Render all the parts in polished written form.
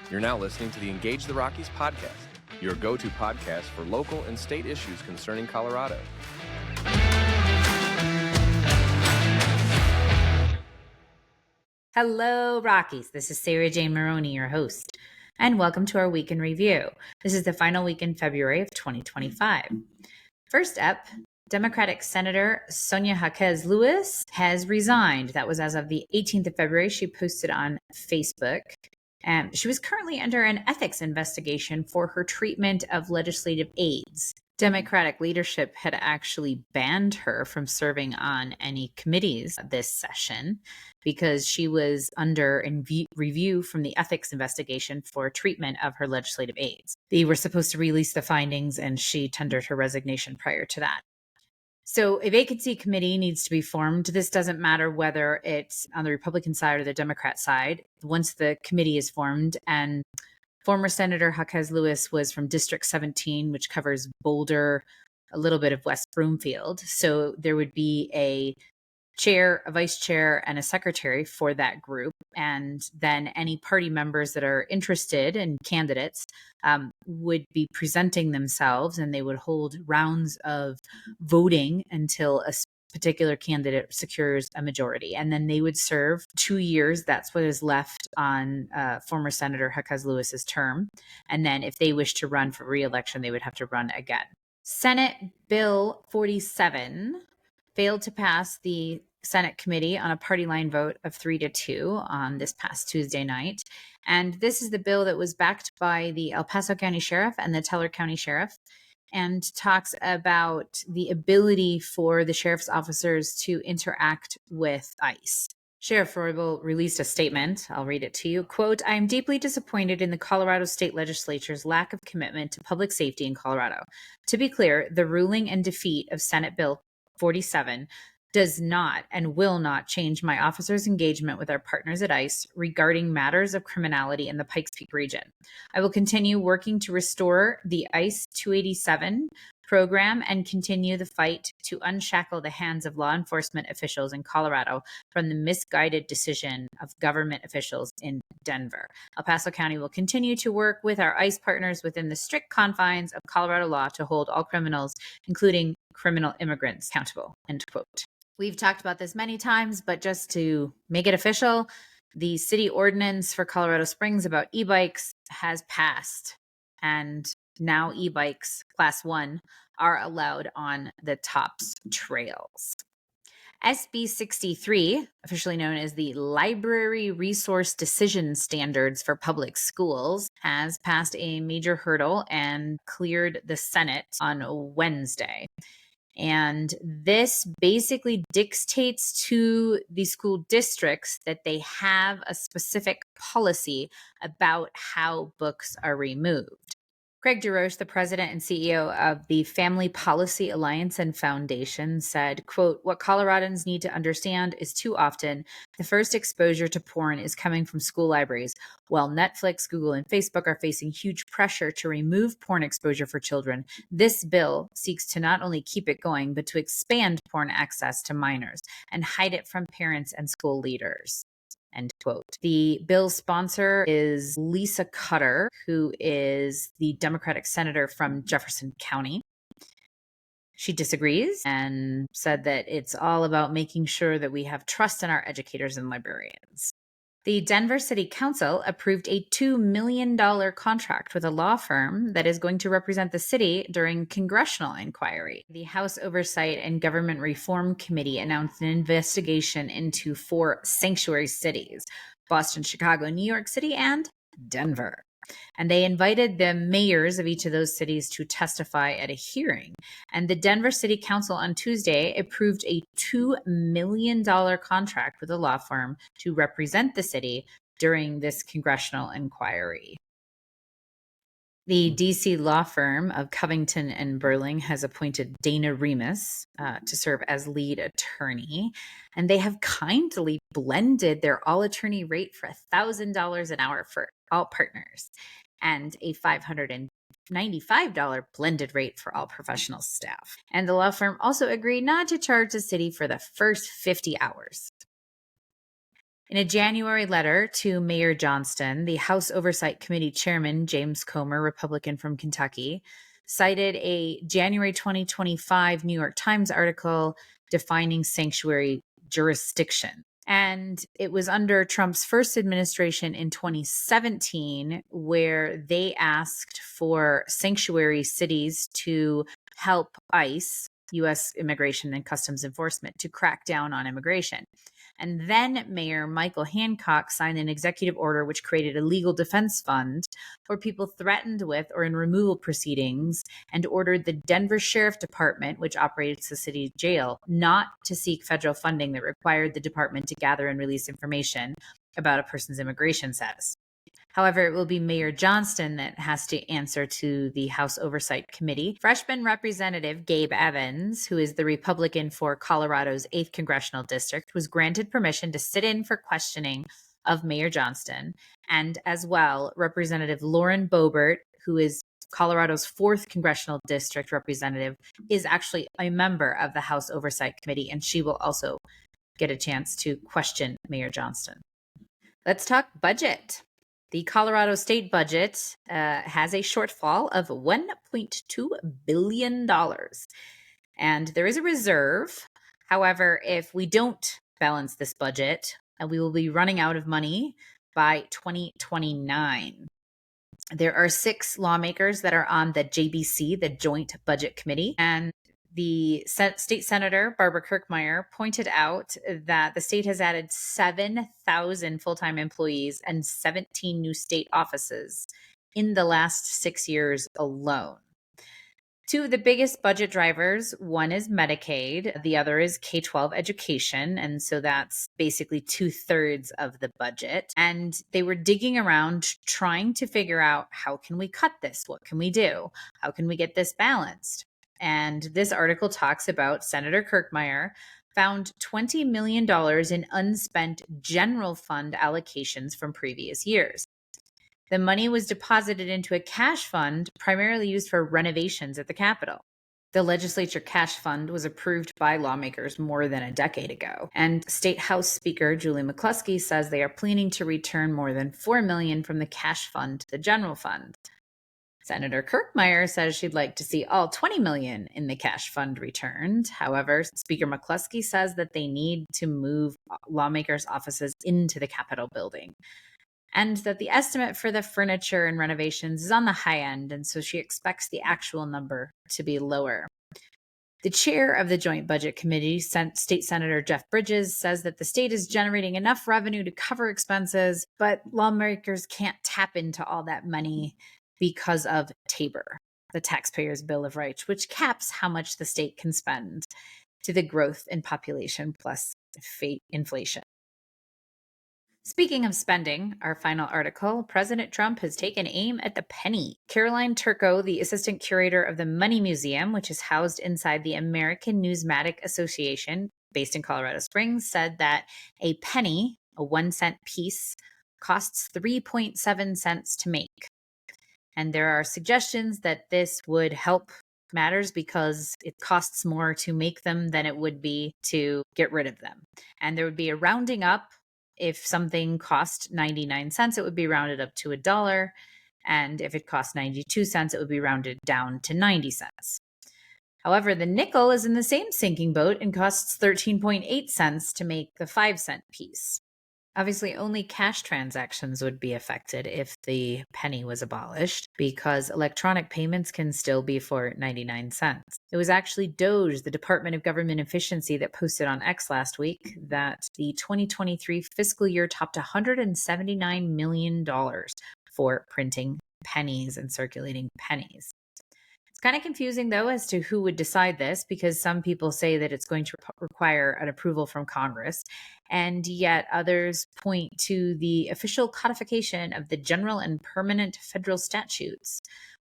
You're now listening to the Engage the Rockies podcast, your go-to podcast for local and state issues concerning Colorado. Hello, Rockies. This is Sarah Jane Maroney, your host, and welcome to our week in review. This is the final week in February of 2025. First up, Democratic Senator Sonia Jaquez Lewis has resigned. That was as of the 18th of February. She posted on Facebook. And she was currently under an ethics investigation for her treatment of legislative aides. Democratic leadership had actually banned her from serving on any committees this session because she was under review from the ethics investigation for treatment of her legislative aides. They were supposed to release the findings, and she tendered her resignation prior to that. So a vacancy committee needs to be formed. This doesn't matter whether it's on the Republican side or the Democrat side. Once the committee is formed, and former Senator Jaquez Lewis was from District 17, which covers Boulder, a little bit of West Broomfield. So there would be a chair, a vice chair, and a secretary for that group. And then any party members that are interested in candidates would be presenting themselves, and they would hold rounds of voting until a particular candidate secures a majority. And then they would serve 2 years. That's what is left on former Senator Jaquez Lewis's term. And then if they wish to run for re-election, they would have to run again. Senate Bill 47 failed to pass the Senate committee on a party line vote of 3-2 on this past Tuesday night. And this is the bill that was backed by the El Paso County Sheriff and the Teller County Sheriff, and talks about the ability for the sheriff's officers to interact with ICE. Sheriff Roybal released a statement. I'll read it to you. Quote, "I am deeply disappointed in the Colorado State Legislature's lack of commitment to public safety in Colorado. To be clear, the ruling and defeat of Senate Bill 47 does not and will not change my officers' engagement with our partners at ICE regarding matters of criminality in the Pikes Peak region. I will continue working to restore the ICE 287 program and continue the fight to unshackle the hands of law enforcement officials in Colorado from the misguided decision of government officials in Denver. El Paso County will continue to work with our ICE partners within the strict confines of Colorado law to hold all criminals, including criminal immigrants, accountable." End quote. We've talked about this many times, but just to make it official, the city ordinance for Colorado Springs about e-bikes has passed, and now e-bikes class 1 are allowed on the TOPS trails. SB 63, officially known as the Library Resource Decision Standards for Public Schools, has passed a major hurdle and cleared the Senate on Wednesday. And this basically dictates to the school districts that they have a specific policy about how books are removed. Craig DeRoche, the president and CEO of the Family Policy Alliance and Foundation, said, quote, "What Coloradans need to understand is too often the first exposure to porn is coming from school libraries, while Netflix, Google, and Facebook are facing huge pressure to remove porn exposure for children. This bill seeks to not only keep it going, but to expand porn access to minors and hide it from parents and school leaders." End quote. The bill's sponsor is Lisa Cutter, who is the Democratic senator from Jefferson County. She disagrees and said that it's all about making sure that we have trust in our educators and librarians. The Denver City Council approved a $2 million contract with a law firm that is going to represent the city during congressional inquiry. The House Oversight and Government Reform Committee announced an investigation into 4 sanctuary cities: Boston, Chicago, New York City, and Denver. And they invited the mayors of each of those cities to testify at a hearing. And the Denver City Council on Tuesday approved a $2 million contract with a law firm to represent the city during this congressional inquiry. The DC law firm of Covington and Burling has appointed Dana Remus to serve as lead attorney, and they have kindly blended their all-attorney rate for $1,000 an hour for all partners and a $595 blended rate for all professional staff. And the law firm also agreed not to charge the city for the first 50 hours. In a January letter to Mayor Johnston, the House Oversight Committee Chairman James Comer, Republican from Kentucky, cited a January 2025 New York Times article defining sanctuary jurisdiction. And it was under Trump's first administration in 2017 where they asked for sanctuary cities to help ICE, U.S. Immigration and Customs Enforcement, to crack down on immigration. And then Mayor Michael Hancock signed an executive order which created a legal defense fund for people threatened with or in removal proceedings, and ordered the Denver Sheriff Department, which operates the city jail, not to seek federal funding that required the department to gather and release information about a person's immigration status. However, it will be Mayor Johnston that has to answer to the House Oversight Committee. Freshman Representative Gabe Evans, who is the Republican for Colorado's 8th Congressional District, was granted permission to sit in for questioning of Mayor Johnston. And as well, Representative Lauren Boebert, who is Colorado's 4th Congressional District representative, is actually a member of the House Oversight Committee, and she will also get a chance to question Mayor Johnston. Let's talk budget. The Colorado state budget has a shortfall of $1.2 billion. And there is a reserve. However, if we don't balance this budget, we will be running out of money by 2029. There are 6 lawmakers that are on the JBC, the Joint Budget Committee, and the state senator, Barbara Kirkmeyer, pointed out that the state has added 7,000 full-time employees and 17 new state offices in the last 6 years alone. 2 of the biggest budget drivers, one is Medicaid, the other is K-12 education, and so that's basically 2/3 of the budget. And they were digging around trying to figure out, how can we cut this? What can we do? How can we get this balanced? And this article talks about Senator Kirkmeyer found $20 million in unspent general fund allocations from previous years. The money was deposited into a cash fund primarily used for renovations at the Capitol. The legislature cash fund was approved by lawmakers more than a decade ago. And State House Speaker Julie McCluskey says they are planning to return more than $4 million from the cash fund to the general fund. Senator Kirkmeyer says she'd like to see all $20 million in the cash fund returned. However, Speaker McCluskey says that they need to move lawmakers' offices into the Capitol building, and that the estimate for the furniture and renovations is on the high end, and so she expects the actual number to be lower. The chair of the Joint Budget Committee, State Senator Jeff Bridges, says that the state is generating enough revenue to cover expenses, but lawmakers can't tap into all that money because of TABOR, the Taxpayers' Bill of Rights, which caps how much the state can spend to the growth in population plus inflation. Speaking of spending, our final article, President Trump has taken aim at the penny. Caroline Turco, the assistant curator of the Money Museum, which is housed inside the American Numismatic Association, based in Colorado Springs, said that a penny, a 1-cent piece, costs 3.7 cents to make. And there are suggestions that this would help matters because it costs more to make them than it would be to get rid of them. And there would be a rounding up. If something cost 99 cents, it would be rounded up to $1. And if it cost 92 cents, it would be rounded down to 90 cents. However, the nickel is in the same sinking boat and costs 13.8 cents to make the 5-cent piece. Obviously, only cash transactions would be affected if the penny was abolished, because electronic payments can still be for 99 cents. It was actually DOGE, the Department of Government Efficiency, that posted on X last week that the 2023 fiscal year topped $179 million for printing pennies and circulating pennies. It's kind of confusing, though, as to who would decide this, because some people say that it's going to require an approval from Congress, and yet others point to the official codification of the general and permanent federal statutes,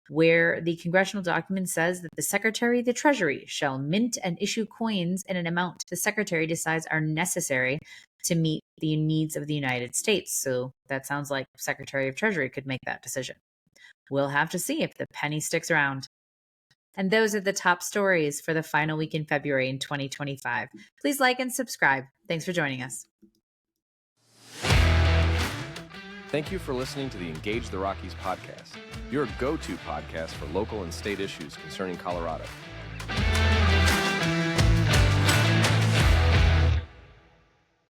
where the congressional document says that the Secretary of the Treasury shall mint and issue coins in an amount the Secretary decides are necessary to meet the needs of the United States. So that sounds like Secretary of Treasury could make that decision. We'll have to see if the penny sticks around. And those are the top stories for the final week in February in 2025. Please like and subscribe. Thanks for joining us. Thank you for listening to the Engage the Rockies podcast, your go-to podcast for local and state issues concerning Colorado.